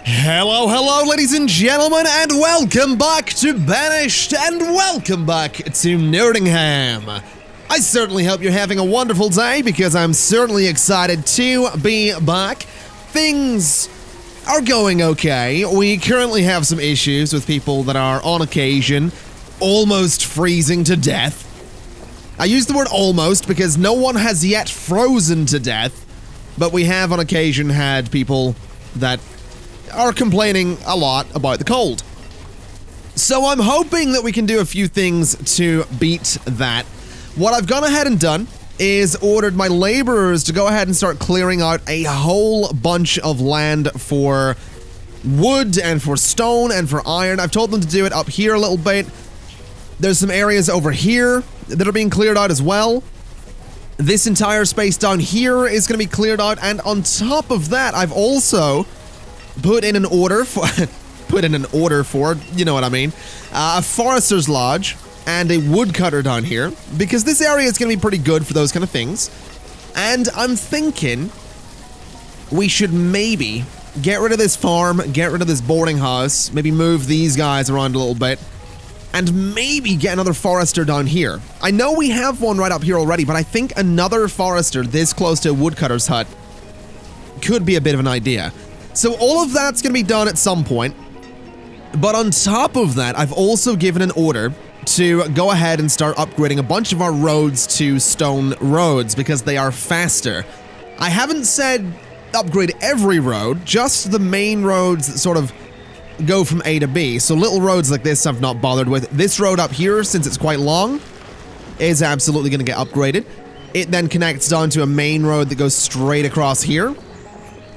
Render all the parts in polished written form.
Hello, hello, ladies and gentlemen, and welcome back to Banished, and welcome back to Nerdingham. I certainly hope you're having a wonderful day, because I'm certainly excited to be back. Things are going okay. We currently have some issues with people that are, on occasion, almost freezing to death. I use the word almost because no one has yet frozen to death, but we have on occasion had people that are complaining a lot about the cold. So I'm hoping that we can do a few things to beat that. What I've gone ahead and done is ordered my laborers to go ahead and start clearing out a whole bunch of land for wood and for stone and for iron. I've told them to do it up here a little bit. There's some areas over here that are being cleared out as well. This entire space down here is going to be cleared out, and on top of that, I've also put in an order for, you know what I mean, a forester's lodge and a woodcutter down here, because this area is going to be pretty good for those kind of things. And I'm thinking we should maybe get rid of this farm, get rid of this boarding house, maybe move these guys around a little bit, and maybe get another forester down here. I know we have one right up here already, but I think another forester this close to a woodcutter's hut could be a bit of an idea. So all of that's going to be done at some point, but on top of that, I've also given an order to go ahead and start upgrading a bunch of our roads to stone roads because they are faster. I haven't said upgrade every road, just the main roads that sort of go from A to B. So little roads like this I've not bothered with. This road up here, since it's quite long, is absolutely going to get upgraded. It then connects down to a main road that goes straight across here,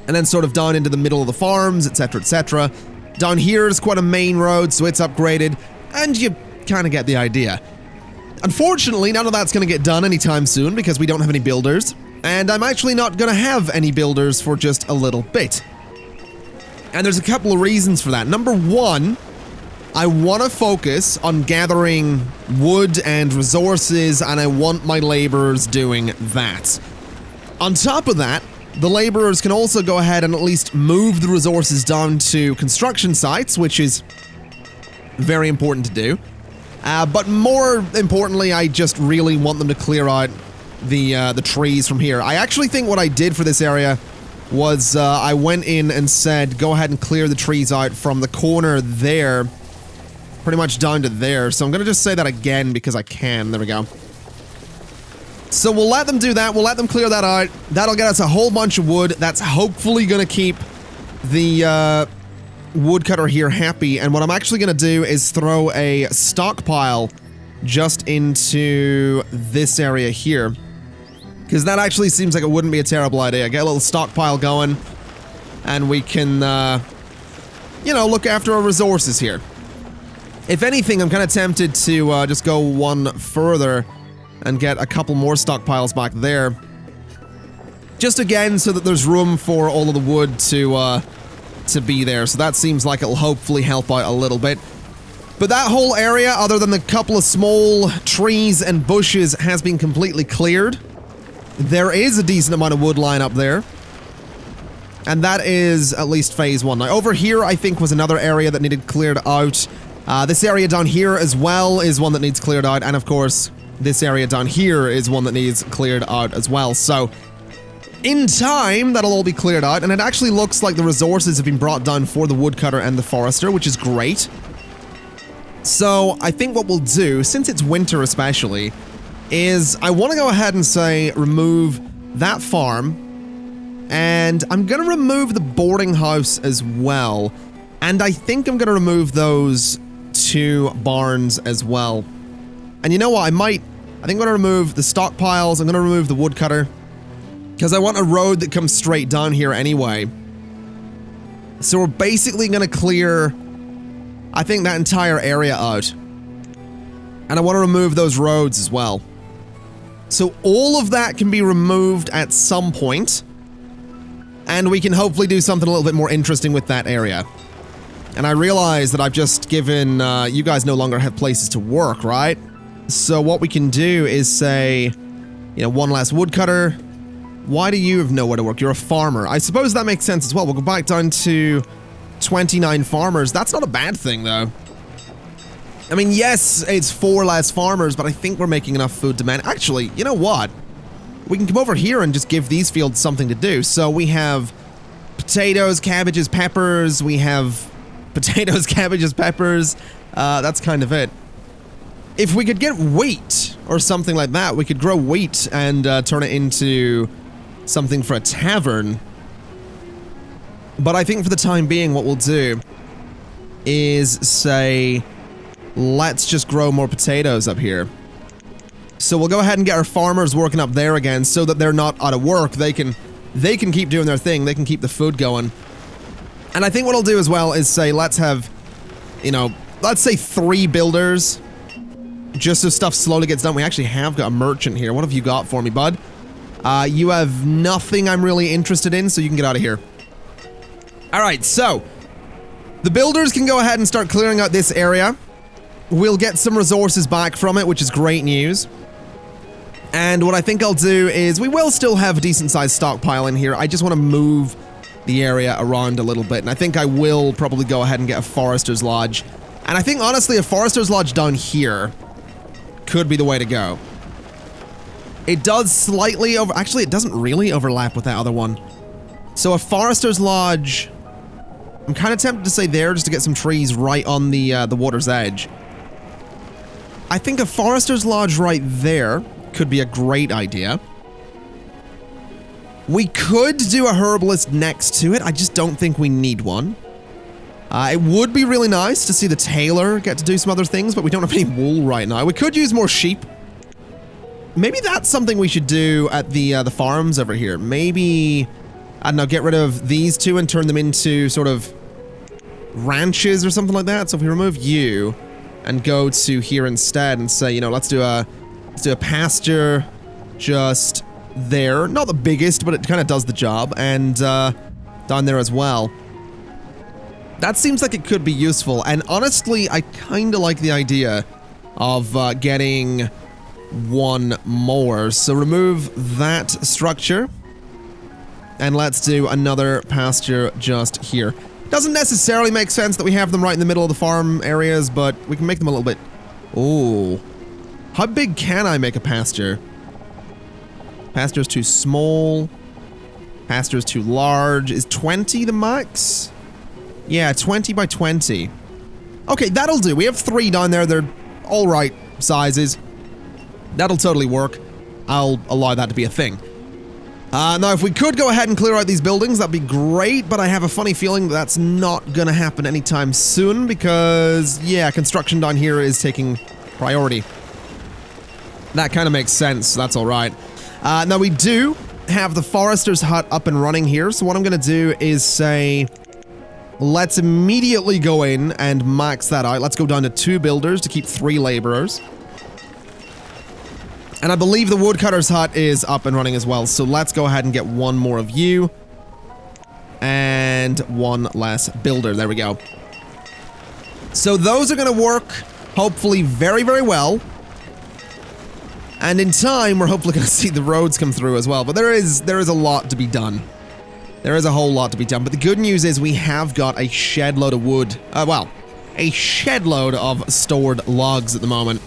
and then sort of down into the middle of the farms, etc., etc. Down here is quite a main road, so it's upgraded, and you kind of get the idea. Unfortunately, none of that's going to get done anytime soon because we don't have any builders, and I'm actually not going to have any builders for just a little bit. And there's a couple of reasons for that. Number one, I want to focus on gathering wood and resources, and I want my laborers doing that. On top of that, the laborers can also go ahead and at least move the resources down to construction sites, which is very important to do. But more importantly, I just really want them to clear out the trees from here. I actually think what I did for this area was I went in and said, go ahead and clear the trees out from the corner there, pretty much down to there. So I'm going to just say that again because I can. There we go. So we'll let them do that. We'll let them clear that out. That'll get us a whole bunch of wood. That's hopefully going to keep the woodcutter here happy. And what I'm actually going to do is throw a stockpile just into this area here, because that actually seems like it wouldn't be a terrible idea. Get a little stockpile going, and we can, you know, look after our resources here. If anything, I'm kind of tempted to just go one further and get a couple more stockpiles back there. Just again, so that there's room for all of the wood to be there. So that seems like it'll hopefully help out a little bit. But that whole area, other than the couple of small trees and bushes, has been completely cleared. There is a decent amount of wood line up there. And that is at least phase one. Now, over here, I think, was another area that needed cleared out. This area down here as well is one that needs cleared out. And of course, this area down here is one that needs cleared out as well. So, in time, that'll all be cleared out. And it actually looks like the resources have been brought down for the woodcutter and the forester, which is great. So, I think what we'll do, since it's winter especially, is I want to go ahead and say remove that farm, and I'm going to remove the boarding house as well, and I think I'm going to remove those two barns as well. And you know what, I think I'm going to remove the stockpiles, I'm going to remove the woodcutter, because I want a road that comes straight down here anyway. So we're basically going to clear, I think, that entire area out. And I want to remove those roads as well. So all of that can be removed at some point, and we can hopefully do something a little bit more interesting with that area. And I realize that I've just given, you guys no longer have places to work, right? So what we can do is say, you know, one less woodcutter. Why do you have nowhere to work? You're a farmer. I suppose that makes sense as well. We'll go back down to 29 farmers. That's not a bad thing, though. I mean, yes, it's 4 less farmers, but I think we're making enough food to man. Actually, you know what? We can come over here and just give these fields something to do. So we have potatoes, cabbages, peppers. We have potatoes, cabbages, peppers. That's kind of it. If we could get wheat or something like that, we could grow wheat and turn it into something for a tavern. But I think for the time being, what we'll do is say, let's just grow more potatoes up here. So we'll go ahead and get our farmers working up there again so that they're not out of work. They can keep doing their thing. They can keep the food going. And I think what I'll do as well is say, let's have, you know, let's say 3 builders. Just so stuff slowly gets done. We actually have got a merchant here. What have you got for me, bud? You have nothing I'm really interested in, so you can get out of here. Alright, so the builders can go ahead and start clearing out this area. We'll get some resources back from it, which is great news. And what I think I'll do is we will still have a decent-sized stockpile in here. I just want to move the area around a little bit. And I think I will probably go ahead and get a Forester's Lodge. And I think, honestly, a Forester's Lodge down here could be the way to go. It does slightly over... Actually, it doesn't really overlap with that other one. So a Forester's Lodge... I'm kind of tempted to say there just to get some trees right on the water's edge. I think a Forester's Lodge right there could be a great idea. We could do a herbalist next to it. I just don't think we need one. It would be really nice to see the tailor get to do some other things, but we don't have any wool right now. We could use more sheep. Maybe that's something we should do at the farms over here. Maybe, I don't know, get rid of these 2 and turn them into sort of ranches or something like that. So if we remove you and go to here instead and say, you know, let's do a pasture just there. Not the biggest, but it kind of does the job. And down there as well. That seems like it could be useful, and honestly, I kind of like the idea of getting 1 more. So remove that structure, and let's do another pasture just here. Doesn't necessarily make sense that we have them right in the middle of the farm areas, but we can make them a little bit... Oh. How big can I make a pasture? Pasture's too small. Pasture's too large. Is 20 the max? Yeah, 20 by 20. Okay, that'll do. We have 3 down there. They're all right sizes. That'll totally work. I'll allow that to be a thing. Now, if we could go ahead and clear out these buildings, that'd be great, but I have a funny feeling that's not gonna happen anytime soon because, yeah, construction down here is taking priority. That kind of makes sense. That's all right. Now, we do have the Forester's Hut up and running here, so what I'm gonna do is say... Let's immediately go in and max that out. Let's go down to 2 builders to keep 3 laborers. And I believe the woodcutter's hut is up and running as well. So let's go ahead and get 1 more of you. And 1 less builder. There we go. So those are going to work, hopefully, very, very well. And in time, we're hopefully going to see the roads come through as well. But there is a lot to be done. There is a whole lot to be done, but the good news is we have got a shed load of wood. Well, a shed load of stored logs at the moment.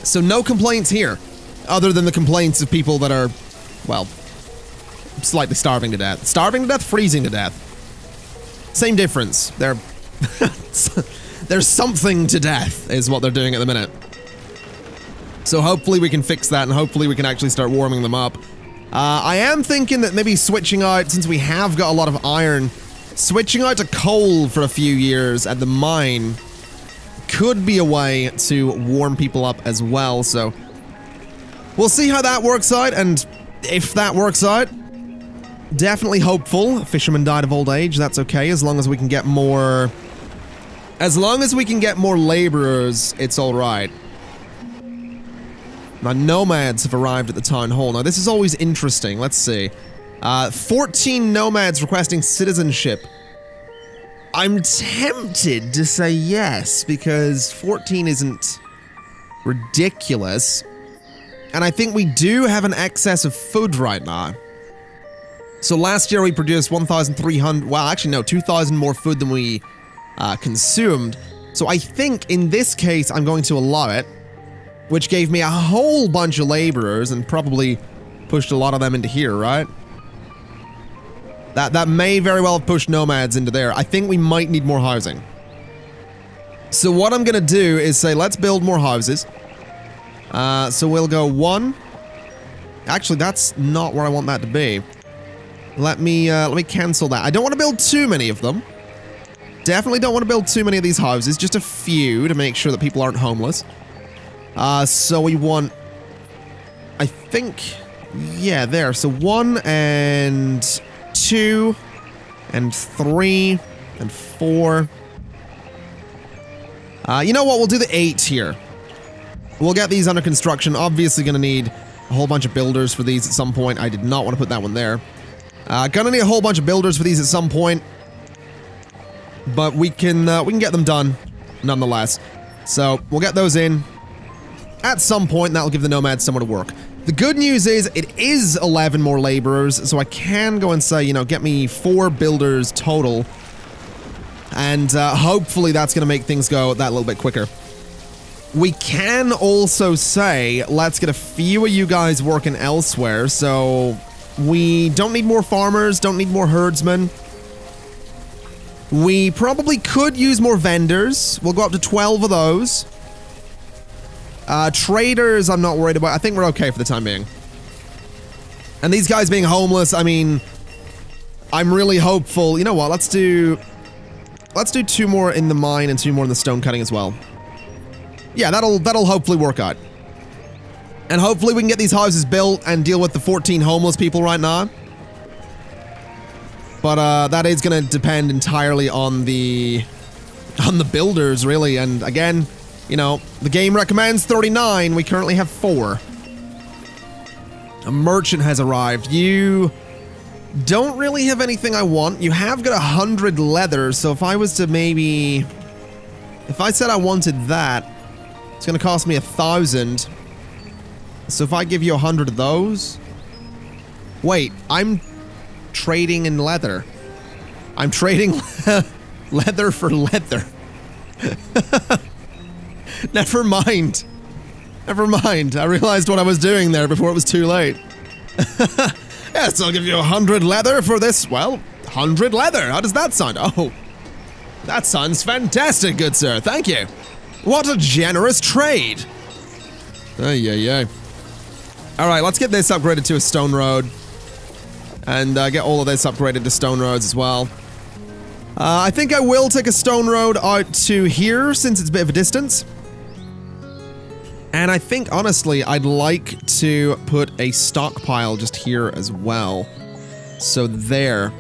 So no complaints here, other than the complaints of people that are, well, slightly starving to death. Starving to death, freezing to death. Same difference. They're something to death is what they're doing at the minute. So hopefully we can fix that, and hopefully we can actually start warming them up. I am thinking that maybe switching out, since we have got a lot of iron, switching out to coal for a few years at the mine could be a way to warm people up as well, so we'll see how that works out, and if that works out, definitely hopeful. Fisherman died of old age, that's okay, as long as we can get more... As long as we can get more laborers, it's alright. Now, nomads have arrived at the town hall. Now, this is always interesting. Let's see. 14 nomads requesting citizenship. I'm tempted to say yes, because 14 isn't ridiculous. And I think we do have an excess of food right now. So last year we produced 1,300, well actually no, 2,000 more food than we consumed. So I think in this case I'm going to allow it, which gave me a whole bunch of laborers and probably pushed a lot of them into here, right? That may very well have pushed nomads into there. I think we might need more housing. So what I'm gonna do is say, let's build more houses. So we'll go 1. Actually, that's not where I want that to be. Let me cancel that. I don't want to build too many of them. Definitely don't want to build too many of these houses. Just a few to make sure that people aren't homeless. So we want, I think, yeah, there. So 1 and 2 and 3 and 4. You know what? We'll do the 8 here. We'll get these under construction. Obviously going to need a whole bunch of builders for these at some point. I did not want to put that one there. Gonna need a whole bunch of builders for these at some point. But we can get them done nonetheless. So we'll get those in at some point, and that'll give the nomads somewhere to work. The good news is it is 11 more laborers, so I can go and say, you know, get me 4 builders total. And hopefully that's going to make things go that little bit quicker. We can also say, let's get a few of you guys working elsewhere, so we don't need more farmers, don't need more herdsmen. We probably could use more vendors. We'll go up to 12 of those. Traders, I'm not worried about. I think we're okay for the time being. And these guys being homeless, I mean, I'm really hopeful. You know what? Let's do 2 more in the mine and 2 more in the stone cutting as well. Yeah, that'll hopefully work out. And hopefully we can get these houses built and deal with the 14 homeless people right now. But that is going to depend entirely on the builders, really. And again, you know, the game recommends 39. We currently have 4. A merchant has arrived. You don't really have anything I want. You have got 100 leather, so if I was to maybe... If I said I wanted that, it's going to cost me 1,000. So if I give you 100 of those... Wait, I'm trading in leather. I'm trading leather for leather. Never mind. Never mind. I realized what I was doing there before it was too late. Yes, I'll give you 100 leather for this. Well, 100 leather. How does that sound? Oh, that sounds fantastic, good sir. Thank you. What a generous trade. Ay. All right, let's get this upgraded to a stone road. And get all of this upgraded to stone roads as well. I think I will take a stone road out to here since it's a bit of a distance. And I think, honestly, I'd like to put a stockpile just here as well. So there.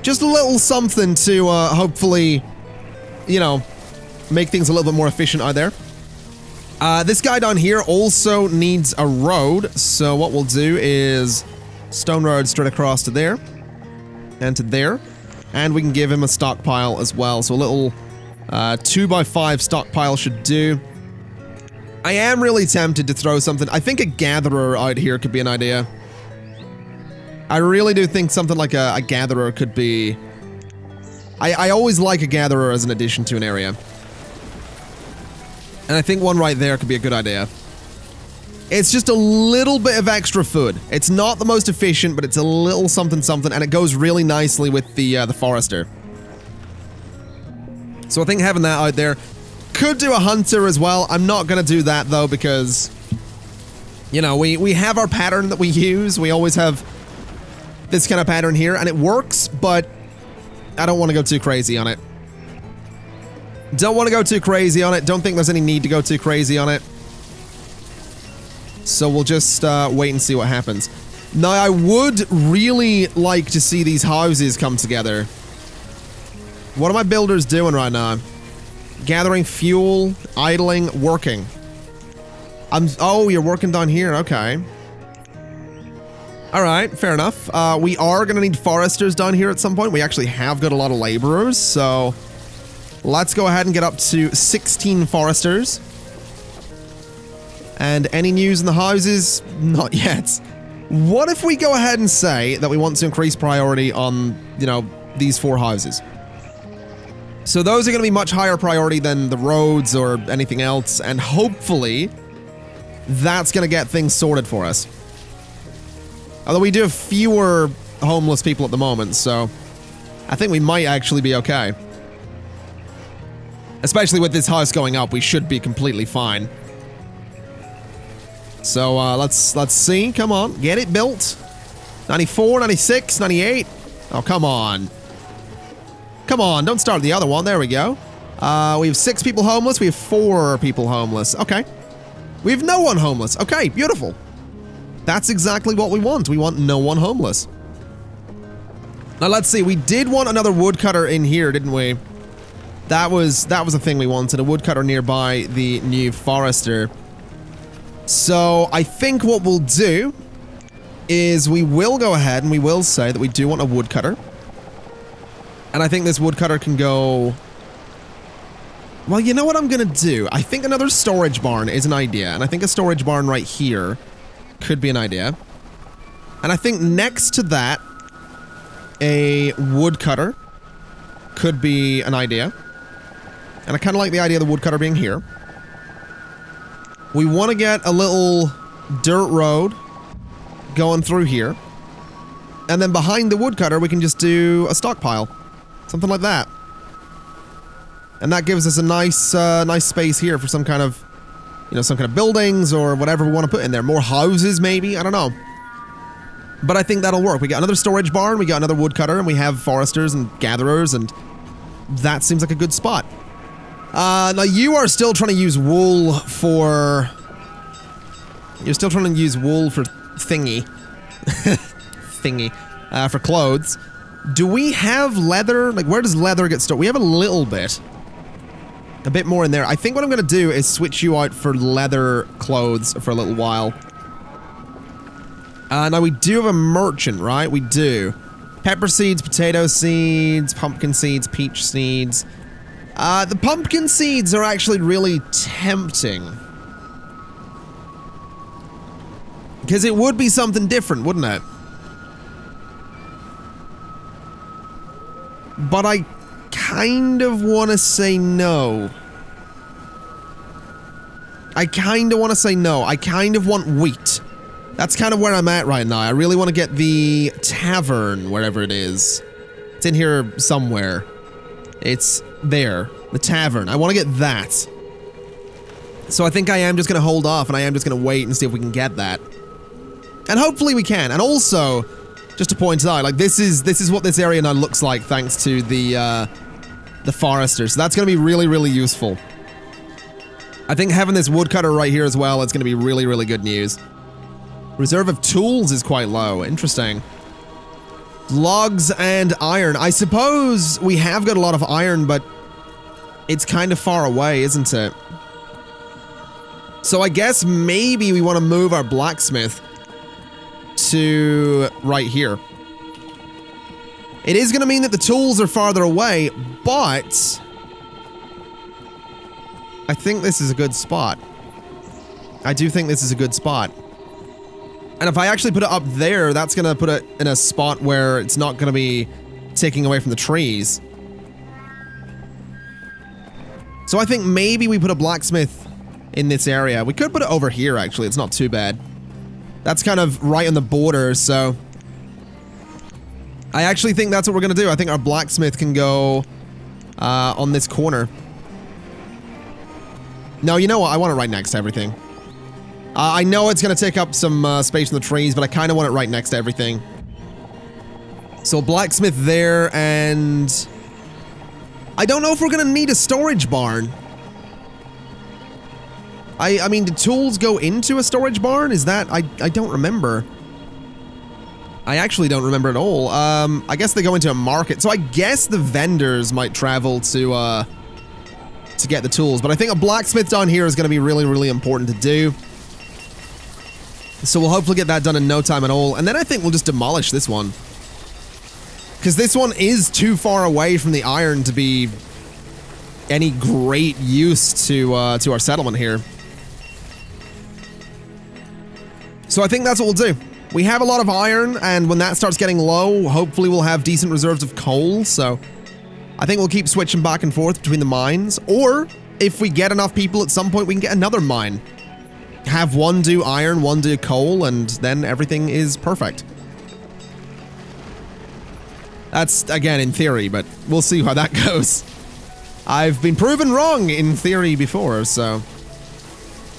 Just a little something to hopefully, you know, make things a little bit more efficient out there. This guy down here also needs a road. So what we'll do is stone road straight across to there. And to there. And we can give him a stockpile as well. So a little 2x5 stockpile should do. I am really tempted to throw something. I think a gatherer out here could be an idea. I really do think something like a gatherer could be... I always like a gatherer as an addition to an area. And I think one right there could be a good idea. It's just a little bit of extra food. It's not the most efficient, but it's a little something something, and it goes really nicely with the forester. So I think having that out there... Could do a hunter as well. I'm not going to do that, though, because, you know, we have our pattern that we use. We always have this kind of pattern here, and it works, but I don't want to go too crazy on it. Don't want to go too crazy on it. Don't think there's any need to go too crazy on it. So we'll just wait and see what happens. Now, I would really like to see these houses come together. What are my builders doing right now? Gathering fuel, idling, working. Oh, you're working down here. Okay. All right, fair enough. We are going to need foresters down here at some point. We actually have got a lot of laborers, so let's go ahead and get up to 16 foresters. And any news in the houses? Not yet. What if we go ahead and say that we want to increase priority on, you know, these 4 houses? So those are going to be much higher priority than the roads or anything else, and hopefully that's going to get things sorted for us. Although we do have fewer homeless people at the moment, so I think we might actually be okay. Especially with this house going up, we should be completely fine. So let's see. Come on, get it built. 94, 96, 98. Oh, come on. Come on, don't start the other one. There we go. We have 6 people homeless. We have 4 people homeless. Okay. We have no one homeless. Okay, beautiful. That's exactly what we want. We want no one homeless. Now let's see. We did want another woodcutter in here, didn't we? That was a thing we wanted. A woodcutter nearby the new forester. So I think what we'll do is we will go ahead and we will say that we do want a woodcutter. And I think this woodcutter can go... Well, you know what I'm going to do? I think another storage barn is an idea. And I think a storage barn right here could be an idea. And I think next to that, a woodcutter could be an idea. And I kind of like the idea of the woodcutter being here. We want to get a little dirt road going through here. And then behind the woodcutter, we can just do a stockpile. Something like that. And that gives us a nice, nice space here for some kind of, you know, some kind of buildings or whatever we want to put in there. More houses, maybe? I don't know. But I think that'll work. We got another storage barn, we got another woodcutter, and we have foresters and gatherers, and that seems like a good spot. Now you are still trying to use wool for... You're still trying to use wool for thingy. For clothes. Do we have leather? Like, where does leather get stored? We have a little bit. A bit more in there. I think what I'm going to do is switch you out for leather clothes for a little while. Now we do have a merchant, right? We do. Pepper seeds, potato seeds, pumpkin seeds, peach seeds. The pumpkin seeds are actually really tempting. Because it would be something different, wouldn't it? But I kind of want to say no. I kind of want to say no. I kind of want wheat. That's kind of where I'm at right now. I really want to get the Tavern, wherever it is. It's in here somewhere. It's there. The Tavern. I want to get that. So I think I am just going to hold off, and I am just going to wait and see if we can get that. And hopefully we can. And also, just to point out, like, this is what this area now looks like thanks to the forester. So that's going to be really, really useful. I think having this woodcutter right here as well is going to be really, really good news. Reserve of tools is quite low. Interesting. Logs and iron. I suppose we have got a lot of iron, but it's kind of far away, isn't it? So I guess maybe we want to move our blacksmith to right here. It is going to mean that the tools are farther away, but I think this is a good spot. I do think this is a good spot. And if I actually put it up there, that's going to put it in a spot where it's not going to be taking away from the trees. So I think maybe we put a blacksmith in this area. We could put it over here, actually. It's not too bad. That's kind of right on the border, so I actually think that's what we're going to do. I think our blacksmith can go on this corner. No, you know what? I want it right next to everything. I know it's going to take up some space in the trees, but I kind of want it right next to everything. So blacksmith there, and I don't know if we're going to need a storage barn. I mean, do tools go into a storage barn? Is that... I don't remember. I actually don't remember at all. I guess they go into a market. So I guess the vendors might travel to get the tools. But I think a blacksmith down here is going to be really, really important to do. So we'll hopefully get that done in no time at all. And then I think we'll just demolish this one. Because this one is too far away from the iron to be any great use to our settlement here. So I think that's what we'll do. We have a lot of iron, and when that starts getting low, hopefully we'll have decent reserves of coal, so I think we'll keep switching back and forth between the mines, or if we get enough people at some point, we can get another mine. Have one do iron, one do coal, and then everything is perfect. That's, again, in theory, but we'll see how that goes. I've been proven wrong in theory before, so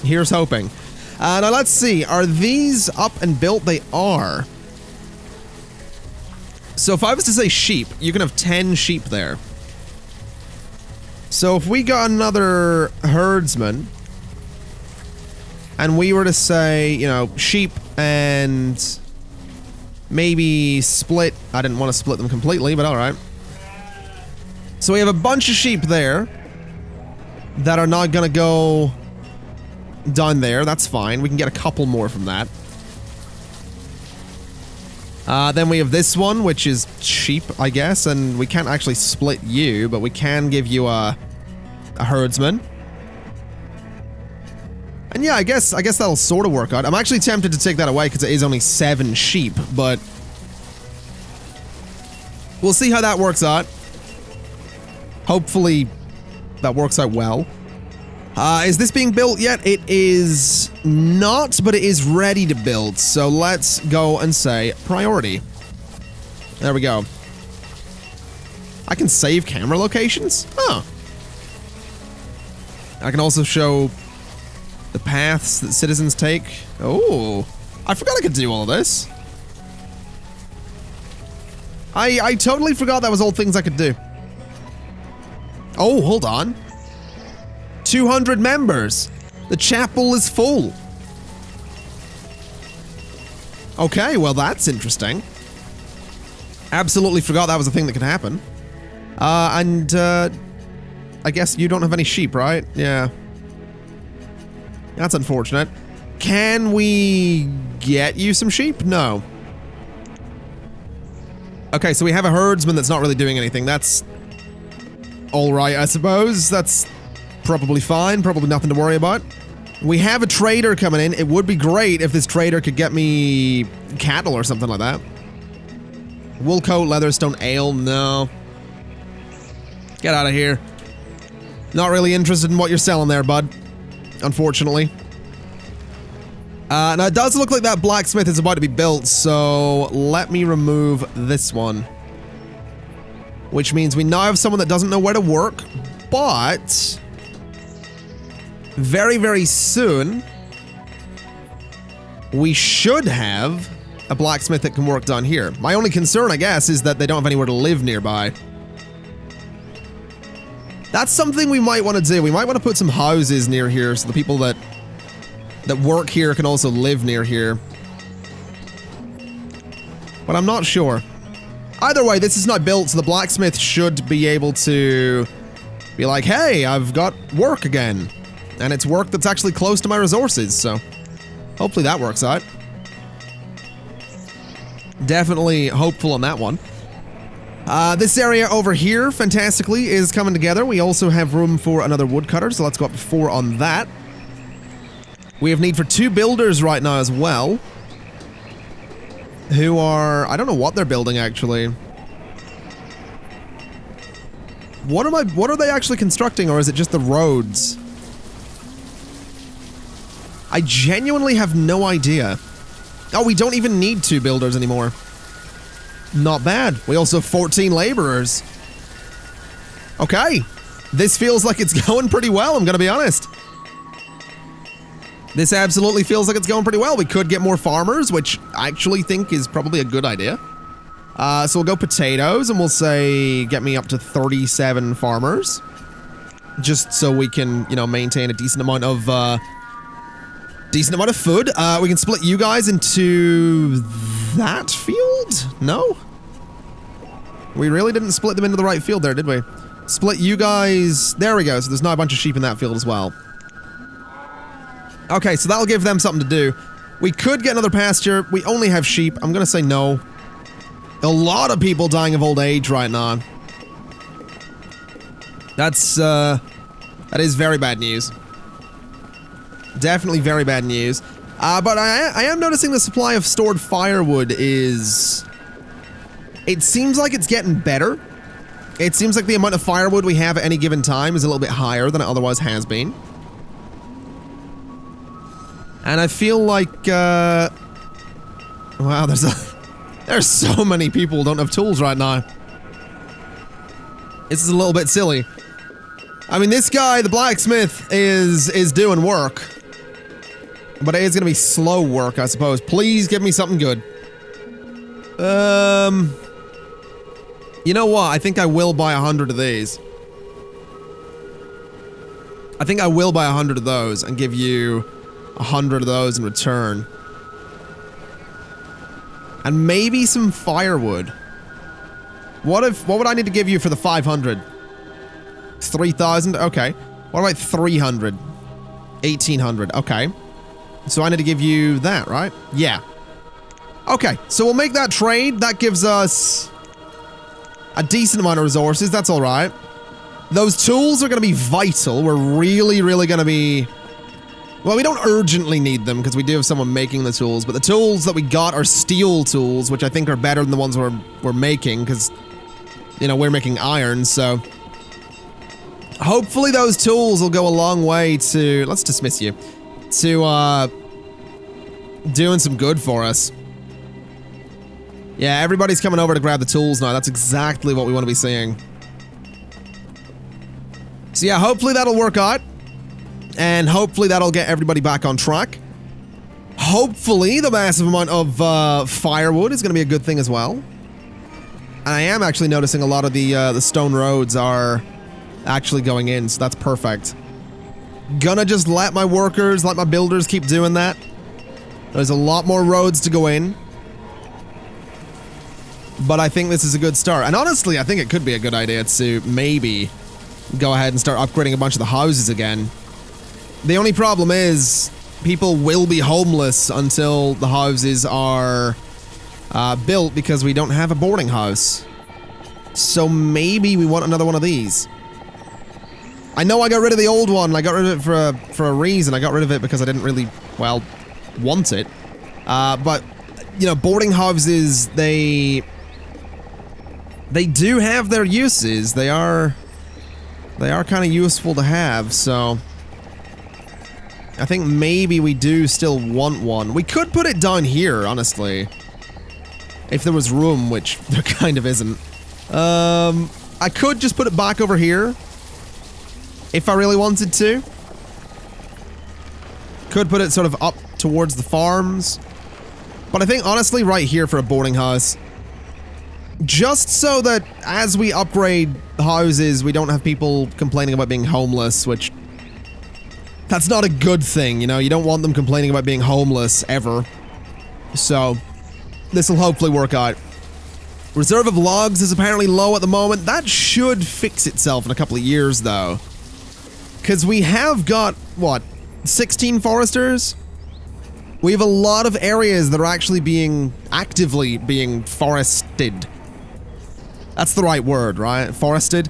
here's hoping. Now let's see, are these up and built? They are. So if I was to say sheep, you can have 10 sheep there. So if we got another herdsman, and we were to say, you know, sheep and maybe split, I didn't want to split them completely, but alright. So we have a bunch of sheep there that are not gonna go down there, that's fine. We can get a couple more from that. Then we have this one, which is sheep, I guess, and we can't actually split you, but we can give you a herdsman. And yeah, I guess that'll sort of work out. I'm actually tempted to take that away because it is only 7 sheep, but we'll see how that works out. Hopefully that works out well. Is this being built yet? It is not, but it is ready to build. So let's go and say priority. There we go. I can save camera locations? Huh. I can also show the paths that citizens take. Oh, I forgot I could do all of this. I totally forgot that was all things I could do. Oh, hold on. 200 members. The chapel is full. Okay, well that's interesting. Absolutely forgot that was a thing that could happen. I guess you don't have any sheep, right? Yeah. That's unfortunate. Can we get you some sheep? No. Okay, so we have a herdsman that's not really doing anything. That's alright, I suppose. That's probably fine, probably nothing to worry about. We have a trader coming in. It would be great if this trader could get me cattle or something like that. Wool coat, leatherstone ale, no. Get out of here. Not really interested in what you're selling there, bud. Unfortunately. Now it does look like that blacksmith is about to be built, so let me remove this one. Which means we now have someone that doesn't know where to work, but very, very soon, we should have a blacksmith that can work down here. My only concern, I guess, is that they don't have anywhere to live nearby. That's something we might want to do. We might want to put some houses near here so the people that work here can also live near here. But I'm not sure. Either way, this is not built, so the blacksmith should be able to be like, hey, I've got work again. And it's work that's actually close to my resources, so hopefully that works out. Definitely hopeful on that one. This area over here, fantastically, is coming together. We also have room for another woodcutter, so let's go up to 4 on that. We have need for 2 builders right now as well. Who are... I don't know what they're building, actually. What are they actually constructing, or is it just the roads? I genuinely have no idea. Oh, we don't even need 2 builders anymore. Not bad. We also have 14 laborers. Okay. This feels like it's going pretty well, I'm gonna be honest. This absolutely feels like it's going pretty well. We could get more farmers, which I actually think is probably a good idea. So we'll go potatoes, and we'll say get me up to 37 farmers. Just so we can, you know, maintain a decent amount of food. We can split you guys into that field? No? We really didn't split them into the right field there, did we? Split you guys... There we go, so there's now a bunch of sheep in that field as well. Okay, so that'll give them something to do. We could get another pasture. We only have sheep. I'm gonna say no. A lot of people dying of old age right now. That's, that is very bad news. Definitely very bad news. But I am noticing the supply of stored firewood is... It seems like it's getting better. It seems like the amount of firewood we have at any given time is a little bit higher than it otherwise has been. And I feel like, wow, there's so many people who don't have tools right now. This is a little bit silly. I mean, this guy, the blacksmith, is doing work. But it is going to be slow work, I suppose. Please give me something good. You know what? I think I will buy 100 of these. I think I will buy 100 of those and give you 100 of those in return. And maybe some firewood. What would I need to give you for the 500? 3,000? Okay. What about 300? 1,800. Okay. So I need to give you that, right? Yeah. Okay, so we'll make that trade. That gives us a decent amount of resources. That's all right. Those tools are going to be vital. We're really, really going to be... Well, we don't urgently need them because we do have someone making the tools, but the tools that we got are steel tools, which I think are better than the ones we're making because, you know, we're making iron, so... Hopefully those tools will go a long way to... Let's dismiss you. To, doing some good for us. Yeah, everybody's coming over to grab the tools now. That's exactly what we want to be seeing. So yeah, hopefully that'll work out. And hopefully that'll get everybody back on track. Hopefully the massive amount of firewood is going to be a good thing as well. And I am actually noticing a lot of the stone roads are actually going in, so that's perfect. Gonna just let my workers, let my builders keep doing that. There's a lot more roads to go in. But I think this is a good start. And honestly, I think it could be a good idea to maybe go ahead and start upgrading a bunch of the houses again. The only problem is people will be homeless until the houses are built because we don't have a boarding house. So maybe we want another one of these. I know I got rid of the old one. I got rid of it for a reason. I got rid of it because I didn't really, well, want it. But, you know, boarding houses, they do have their uses. They are kind of useful to have, so... I think maybe we do still want one. We could put it down here, honestly. If there was room, which there kind of isn't. I could just put it back over here. If I really wanted to. Could put it sort of up towards the farms. But I think, honestly, right here for a boarding house. Just so that as we upgrade houses, we don't have people complaining about being homeless, which... That's not a good thing, you know? You don't want them complaining about being homeless, ever. So, this will hopefully work out. Reserve of logs is apparently low at the moment. That should fix itself in a couple of years, though. Because we have got, what, 16 foresters? We have a lot of areas that are actually actively being forested. That's the right word, right? Forested?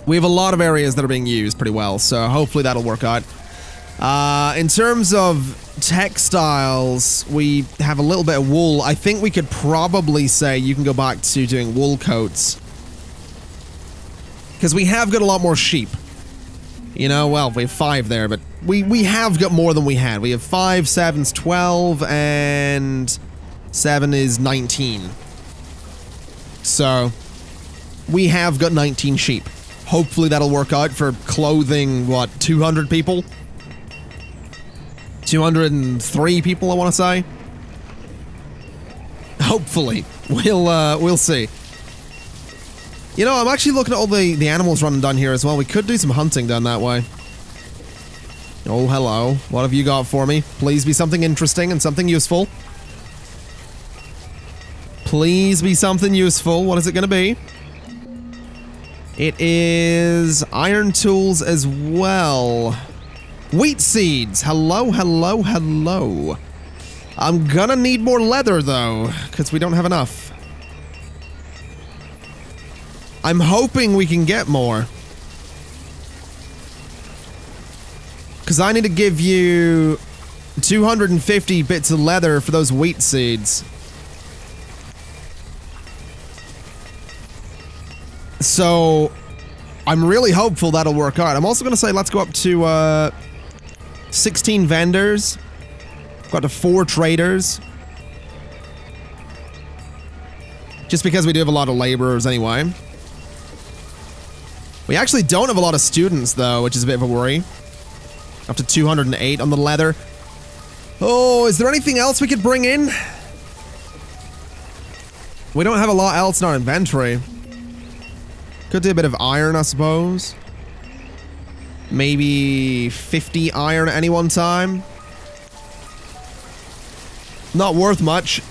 We have a lot of areas that are being used pretty well, so hopefully that'll work out. In terms of textiles, we have a little bit of wool. I think we could probably say you can go back to doing wool coats. Because we have got a lot more sheep. You know, well, we have 5 there, but we have got more than we had. We have 5, 7's 12, and 7 is 19. So, we have got 19 sheep. Hopefully that'll work out for clothing, what, 200 people? 203 people, I want to say. Hopefully. We'll see. You know, I'm actually looking at all the animals running down here as well. We could do some hunting down that way. Oh, hello. What have you got for me? Please be something interesting and something useful. Please be something useful. What is it going to be? It is iron tools as well. Wheat seeds. Hello, hello, hello. I'm gonna need more leather, though, because we don't have enough. I'm hoping we can get more. Because I need to give you 250 bits of leather for those wheat seeds. So, I'm really hopeful that'll work out. I'm also going to say let's go up to 16 vendors. Go up to 4 traders. Just because we do have a lot of laborers anyway. We actually don't have a lot of students though, which is a bit of a worry. Up to 208 on the leather. Oh, is there anything else we could bring in? We don't have a lot else in our inventory. Could do a bit of iron, I suppose. Maybe 50 iron at any one time. Not worth much.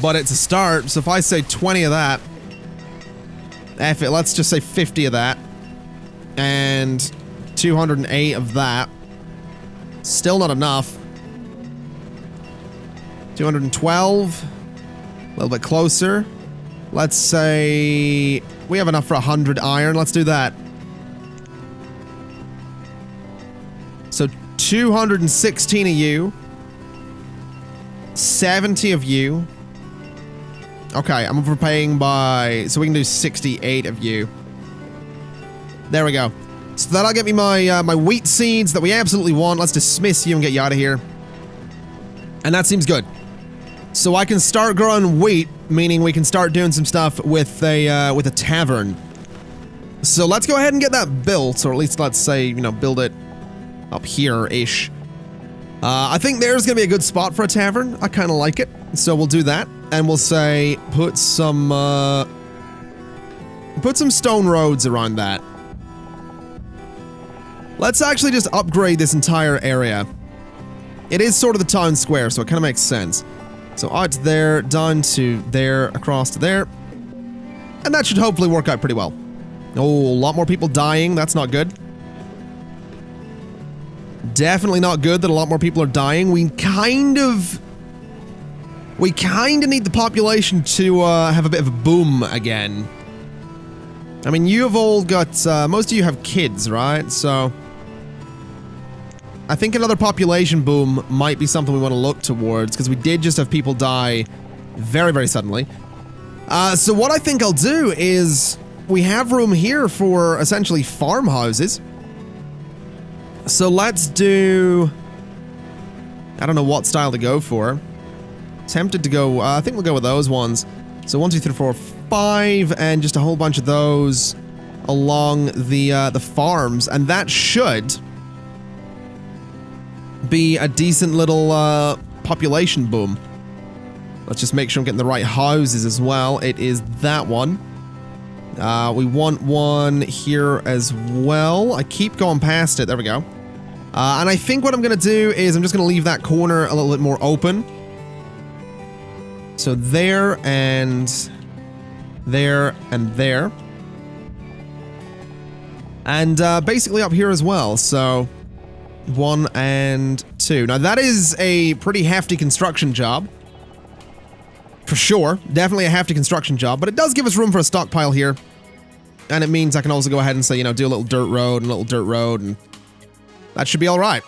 But it's a start, so if I say 20 of that... F it, let's just say 50 of that. And 208 of that. Still not enough. 212. A little bit closer. Let's say... We have enough for 100 iron. Let's do that. So 216 of you. 70 of you. Okay, I'm overpaying by... So we can do 68 of you. There we go. So that'll get me my my wheat seeds that we absolutely want. Let's dismiss you and get you out of here. And that seems good. So I can start growing wheat, meaning we can start doing some stuff with a tavern. So let's go ahead and get that built, or at least let's say, you know, build it up here-ish. I think there's gonna be a good spot for a tavern. I kind of like it, so we'll do that. And we'll say, put some stone roads around that. Let's actually just upgrade this entire area. It is sort of the town square, so it kind of makes sense. So out to there, down to there, across to there. And that should hopefully work out pretty well. Oh, a lot more people dying. That's not good. Definitely not good that a lot more people are dying. We kind of need the population to have a bit of a boom again. I mean, you have all got, most of you have kids, right? So, I think another population boom might be something we want to look towards, because we did just have people die very, very suddenly. So what I think I'll do is, we have room here for essentially farmhouses. So let's do... I don't know what style to go for. Tempted to go, I think we'll go with those ones. So 1, 2, 3, 4, 5, and just a whole bunch of those along the farms, and that should be a decent little population boom. Let's just make sure I'm getting the right houses as well. It is that one. We want one here as well. I keep going past it. There we go. And I think what I'm going to do is I'm just going to leave that corner a little bit more open. So there and there and there. And basically up here as well. So 1 and 2. Now that is a pretty hefty construction job. For sure. Definitely a hefty construction job. But it does give us room for a stockpile here. And it means I can also go ahead and say, you know, do a little dirt road and a little dirt road. And that should be alright.